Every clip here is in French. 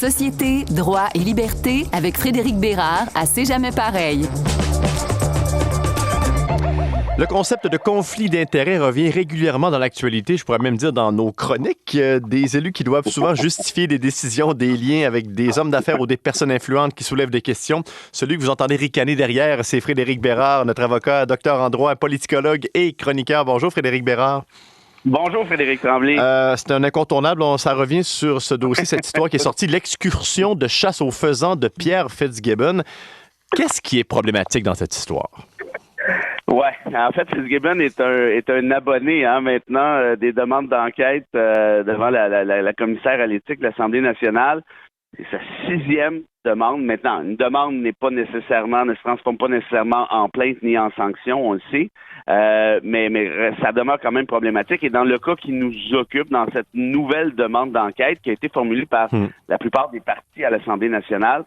Société, droit et liberté avec Frédéric Bérard à C'est jamais pareil. Le concept de conflit d'intérêts revient régulièrement dans l'actualité, je pourrais même dire dans nos chroniques. Des élus qui doivent souvent justifier des décisions, des liens avec des hommes d'affaires ou des personnes influentes qui soulèvent des questions. Celui que vous entendez ricaner derrière, c'est Frédéric Bérard, notre avocat, docteur en droit, politicologue et chroniqueur. Bonjour Frédéric Bérard. Bonjour Frédéric Tremblay. C'est un incontournable. Ça revient sur ce dossier, cette histoire qui est sortie, l'excursion de chasse aux faisans de Pierre Fitzgibbon. Qu'est-ce qui est problématique dans cette histoire? Ouais, en fait, Fitzgibbon est un abonné maintenant des demandes d'enquête devant la commissaire à l'éthique de l'Assemblée nationale. C'est sa 6e demande. Maintenant, une demande ne se transforme pas nécessairement en plainte ni en sanction, on le sait, mais ça demeure quand même problématique. Et dans le cas qui nous occupe, dans cette nouvelle demande d'enquête qui a été formulée par la plupart des partis à l'Assemblée nationale,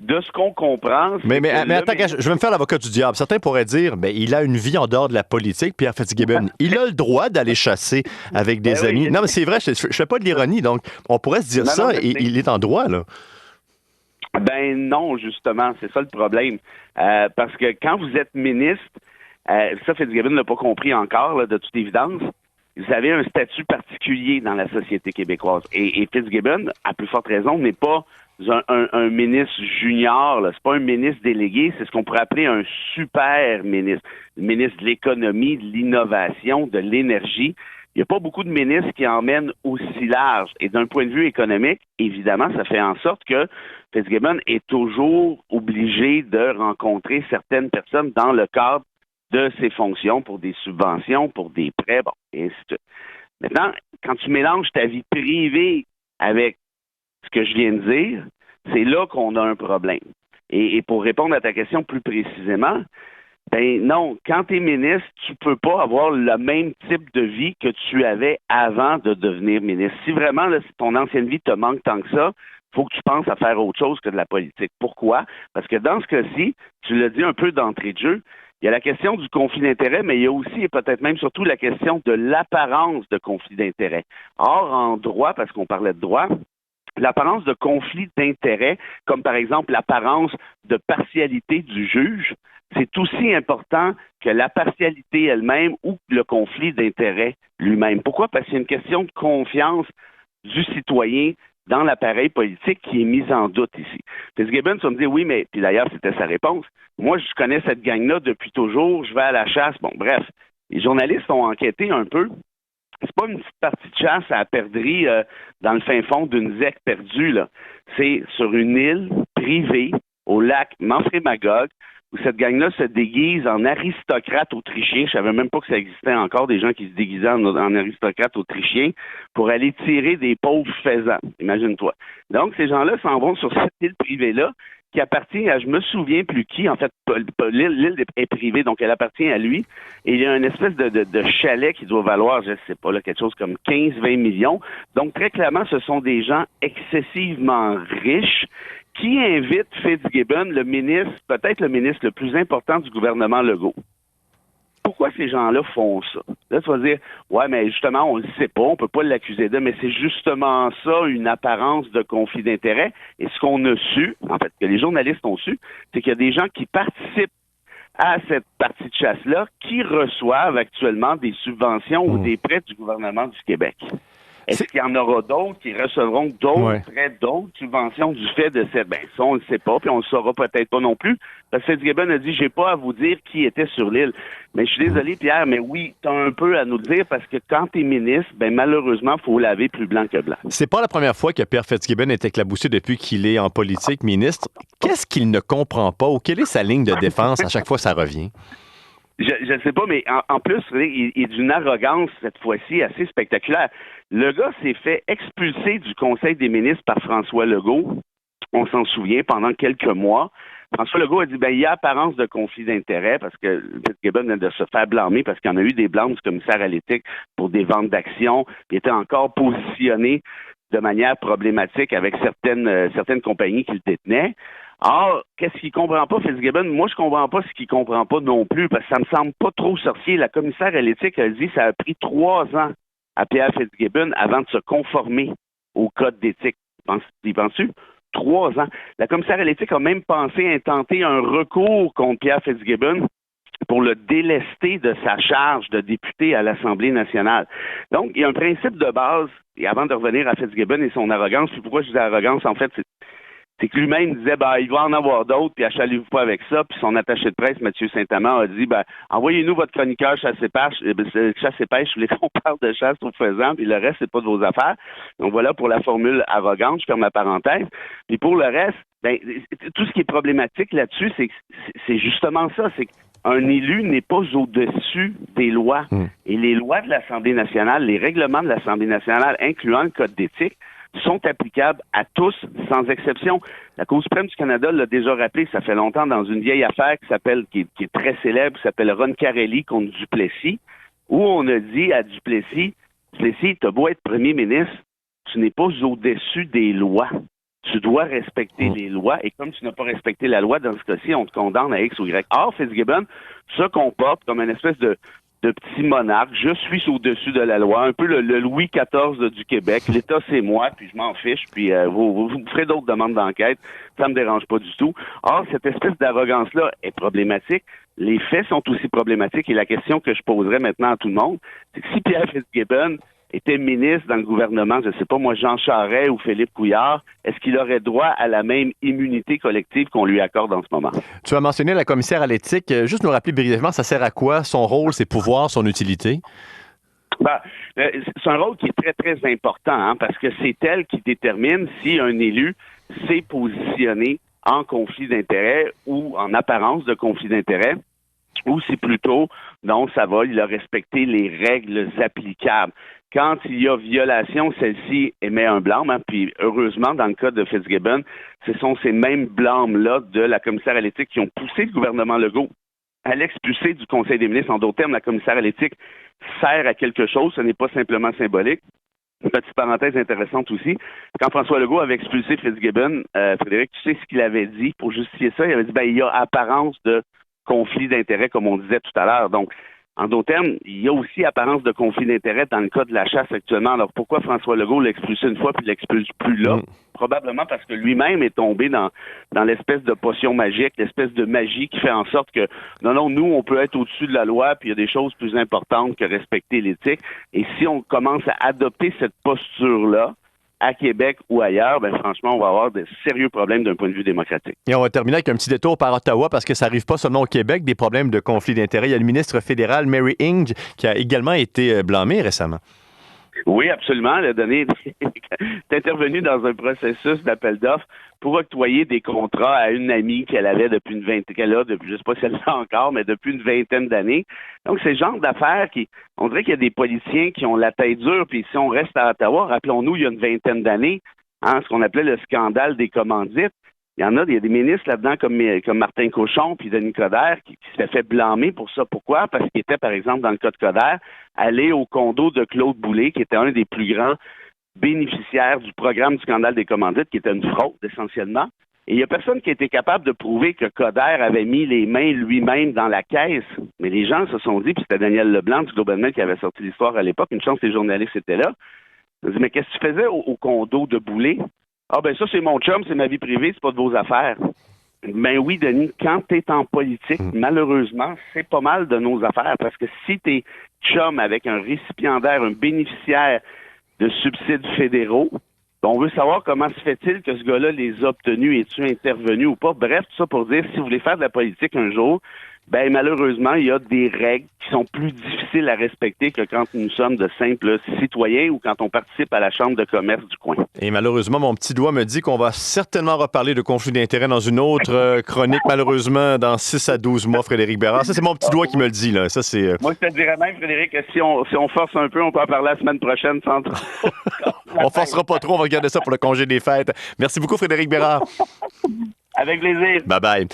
de ce qu'on comprend... Mais attends, je vais me faire l'avocat du diable. Certains pourraient dire, il a une vie en dehors de la politique, Pierre Fitzgibbon. Il a le droit d'aller chasser avec des amis. Oui. Non, mais c'est vrai, je fais pas de l'ironie, donc on pourrait se dire il est en droit, là. Ben non, justement, c'est ça le problème. Parce que quand vous êtes ministre, ça Fitzgibbon ne l'a pas compris encore, là, de toute évidence, vous avez un statut particulier dans la société québécoise. Et Fitzgibbon, à plus forte raison, n'est pas un ministre junior, là. C'est pas un ministre délégué, c'est ce qu'on pourrait appeler un super ministre. Le ministre de l'économie, de l'innovation, de l'énergie. Il n'y a pas beaucoup de ministres qui emmènent aussi large. Et d'un point de vue économique, évidemment, ça fait en sorte que Fitzgibbon est toujours obligé de rencontrer certaines personnes dans le cadre de ses fonctions pour des subventions, pour des prêts, et ainsi de suite. Maintenant, quand tu mélanges ta vie privée avec ce que je viens de dire, c'est là qu'on a un problème. Et pour répondre à ta question plus précisément, non, quand tu es ministre, tu peux pas avoir le même type de vie que tu avais avant de devenir ministre. Si vraiment là, si ton ancienne vie te manque tant que ça, faut que tu penses à faire autre chose que de la politique. Pourquoi? Parce que dans ce cas-ci, tu l'as dit un peu d'entrée de jeu, il y a la question du conflit d'intérêt, mais il y a aussi et peut-être même surtout la question de l'apparence de conflit d'intérêt. Or, en droit, parce qu'on parlait de droit, l'apparence de conflit d'intérêt, comme par exemple l'apparence de partialité du juge, c'est aussi important que la partialité elle-même ou le conflit d'intérêt lui-même. Pourquoi? Parce qu'il y a une question de confiance du citoyen dans l'appareil politique qui est mise en doute ici. Fitzgibbon, ça me dit oui, mais puis d'ailleurs, c'était sa réponse. Moi, je connais cette gang-là depuis toujours, je vais à la chasse. Bon, bref, les journalistes ont enquêté un peu. C'est pas une petite partie de chasse à la perdrix dans le fin fond d'une zec perdue, là. C'est sur une île privée au lac Manfred Magog où cette gang-là se déguise en aristocrate autrichien. Je savais même pas que ça existait encore, des gens qui se déguisaient en aristocrate autrichien pour aller tirer des pauvres faisans. Imagine-toi. Donc, ces gens-là s'en vont sur cette île privée-là qui appartient à, je me souviens plus qui, en fait, l'île est privée, donc elle appartient à lui, et il y a une espèce de chalet qui doit valoir, je sais pas, là, quelque chose comme 15-20 millions. Donc, très clairement, ce sont des gens excessivement riches qui invitent Fitzgibbon, le ministre, peut-être le ministre le plus important du gouvernement Legault. Pourquoi ces gens-là font ça? Là, tu vas dire, ouais, mais justement, on le sait pas, on peut pas l'accuser d'eux, mais c'est justement ça, une apparence de conflit d'intérêt. Et ce qu'on a su, en fait, que les journalistes ont su, c'est qu'il y a des gens qui participent à cette partie de chasse-là qui reçoivent actuellement des subventions ou des prêts du gouvernement du Québec. Est-ce qu'il y en aura d'autres qui recevront d'autres prêts, d'autres subventions du fait de cette... Ça, on ne le sait pas, puis on ne le saura peut-être pas non plus. Parce que Fitzgibbon a dit, j'ai pas à vous dire qui était sur l'île. Mais je suis désolé, Pierre, mais oui, tu as un peu à nous le dire, parce que quand tu es ministre, malheureusement, il faut laver plus blanc que blanc. C'est pas la première fois que Pierre Fitzgibbon est éclaboussé depuis qu'il est en politique, ministre. Qu'est-ce qu'il ne comprend pas ou quelle est sa ligne de défense à chaque fois que ça revient? Je ne sais pas, mais en plus, il est d'une arrogance, cette fois-ci, assez spectaculaire. Le gars s'est fait expulser du Conseil des ministres par François Legault. On s'en souvient, pendant quelques mois. François Legault a dit, il y a apparence de conflit d'intérêt parce que Fitzgibbon vient de se faire blâmer parce qu'il y en a eu des blâmes du commissaire à l'éthique pour des ventes d'actions. Il était encore positionné de manière problématique avec certaines compagnies qu'il détenait. Or, qu'est-ce qu'il comprend pas, Fitzgibbon? Moi, je comprends pas ce qu'il comprend pas non plus, parce que ça me semble pas trop sorcier. La commissaire à l'éthique a dit que ça a pris 3 ans à Pierre Fitzgibbon avant de se conformer au code d'éthique. Y penses-tu? 3 ans. La commissaire à l'éthique a même pensé intenter un recours contre Pierre Fitzgibbon pour le délester de sa charge de député à l'Assemblée nationale. Donc, il y a un principe de base, et avant de revenir à Fitzgibbon et son arrogance, puis pourquoi je dis arrogance, en fait, c'est que lui-même disait, il va en avoir d'autres, puis achalez-vous pas avec ça. Puis son attaché de presse, Mathieu Saint-Amand, a dit, envoyez-nous votre chroniqueur chasse-pêche, je voulais qu'on parle de chasse au faisan, puis le reste, c'est pas de vos affaires. Donc voilà pour la formule arrogante, je ferme la parenthèse. Puis pour le reste, tout ce qui est problématique là-dessus, c'est justement ça, c'est qu'un élu n'est pas au-dessus des lois. Et les lois de l'Assemblée nationale, les règlements de l'Assemblée nationale, incluant le code d'éthique, sont applicables à tous, sans exception. La Cour suprême du Canada l'a déjà rappelé, ça fait longtemps, dans une vieille affaire qui est très célèbre, qui s'appelle Roncarelli contre Duplessis, où on a dit à Duplessis, t'as beau être premier ministre, tu n'es pas au-dessus des lois. Tu dois respecter les lois, et comme tu n'as pas respecté la loi, dans ce cas-ci, on te condamne à X ou Y. Or, Fitzgibbon se comporte comme une espèce de petit monarque. Je suis au-dessus de la loi, un peu le Louis XIV du Québec. L'État, c'est moi, puis je m'en fiche, puis vous ferez d'autres demandes d'enquête. Ça me dérange pas du tout. Or, cette espèce d'arrogance-là est problématique. Les faits sont aussi problématiques, et la question que je poserais maintenant à tout le monde, c'est que si Pierre Fitzgibbon était ministre dans le gouvernement, je ne sais pas moi, Jean Charest ou Philippe Couillard, est-ce qu'il aurait droit à la même immunité collective qu'on lui accorde en ce moment? Tu as mentionné la commissaire à l'éthique. Juste nous rappeler brièvement, ça sert à quoi? Son rôle, ses pouvoirs, son utilité? C'est un rôle qui est très, très important, parce que c'est elle qui détermine si un élu s'est positionné en conflit d'intérêts ou en apparence de conflit d'intérêts, ou si plutôt, non, ça va, il a respecté les règles applicables. Quand il y a violation, celle-ci émet un blâme, puis heureusement, dans le cas de Fitzgibbon, ce sont ces mêmes blâmes-là de la commissaire à l'éthique qui ont poussé le gouvernement Legault à l'expulser du Conseil des ministres. En d'autres termes, la commissaire à l'éthique sert à quelque chose, ce n'est pas simplement symbolique. Une petite parenthèse intéressante aussi, quand François Legault avait expulsé Fitzgibbon, Frédéric, tu sais ce qu'il avait dit pour justifier ça? Il avait dit, il y a apparence de conflit d'intérêt, comme on disait tout à l'heure. Donc, en d'autres termes, il y a aussi apparence de conflit d'intérêt dans le cas de la chasse actuellement. Alors, pourquoi François Legault l'a expulsé une fois puis l'expulse plus là? Probablement parce que lui-même est tombé dans l'espèce de potion magique, l'espèce de magie qui fait en sorte que, non, nous, on peut être au-dessus de la loi, puis il y a des choses plus importantes que respecter l'éthique. Et si on commence à adopter cette posture-là, à Québec ou ailleurs, franchement, on va avoir de sérieux problèmes d'un point de vue démocratique. Et on va terminer avec un petit détour par Ottawa, parce que ça n'arrive pas seulement au Québec, des problèmes de conflit d'intérêts. Il y a le ministre fédéral Mary Inge qui a également été blâmé récemment. Oui, absolument. Elle est intervenue dans un processus d'appel d'offres pour octroyer des contrats à une amie qu'elle avait depuis une vingtaine, je ne sais pas si elle l'a encore, mais depuis une vingtaine d'années. Donc, c'est le genre d'affaires on dirait qu'il y a des politiciens qui ont la tête dure, puis si on reste à Ottawa, rappelons-nous, il y a une vingtaine d'années, ce qu'on appelait le scandale des commandites. Il y a des ministres là-dedans comme Martin Cochon puis Denis Coderre qui se fait blâmer pour ça. Pourquoi? Parce qu'il était, par exemple, dans le cas de Coderre, allé au condo de Claude Boulay, qui était un des plus grands bénéficiaires du programme du scandale des commandites, qui était une fraude essentiellement. Et il n'y a personne qui a été capable de prouver que Coderre avait mis les mains lui-même dans la caisse. Mais les gens se sont dit, puis c'était Daniel Leblanc du Globe and Mail qui avait sorti l'histoire à l'époque, une chance que les journalistes étaient là. Ils ont dit, mais qu'est-ce que tu faisais au condo de Boulay? Ça, c'est mon chum, c'est ma vie privée, c'est pas de vos affaires. Ben oui, Denis, quand t'es en politique, malheureusement, c'est pas mal de nos affaires, parce que si t'es chum avec un récipiendaire, un bénéficiaire de subsides fédéraux, on veut savoir comment se fait-il que ce gars-là les a obtenus, es-tu intervenu ou pas? Bref, tout ça pour dire, si vous voulez faire de la politique un jour, malheureusement, il y a des règles qui sont plus difficiles à respecter que quand nous sommes de simples citoyens ou quand on participe à la chambre de commerce du coin. Et malheureusement, mon petit doigt me dit qu'on va certainement reparler de conflit d'intérêts dans une autre chronique, malheureusement, dans 6 à 12 mois, Frédéric Bérard. Ça, c'est mon petit doigt qui me le dit, là. Ça, c'est... Moi, je te dirais même, Frédéric, que si on force un peu, on peut en parler la semaine prochaine sans trop. On forcera pas trop, on va regarder ça pour le congé des fêtes. Merci beaucoup, Frédéric Bérard. Avec plaisir. Bye-bye.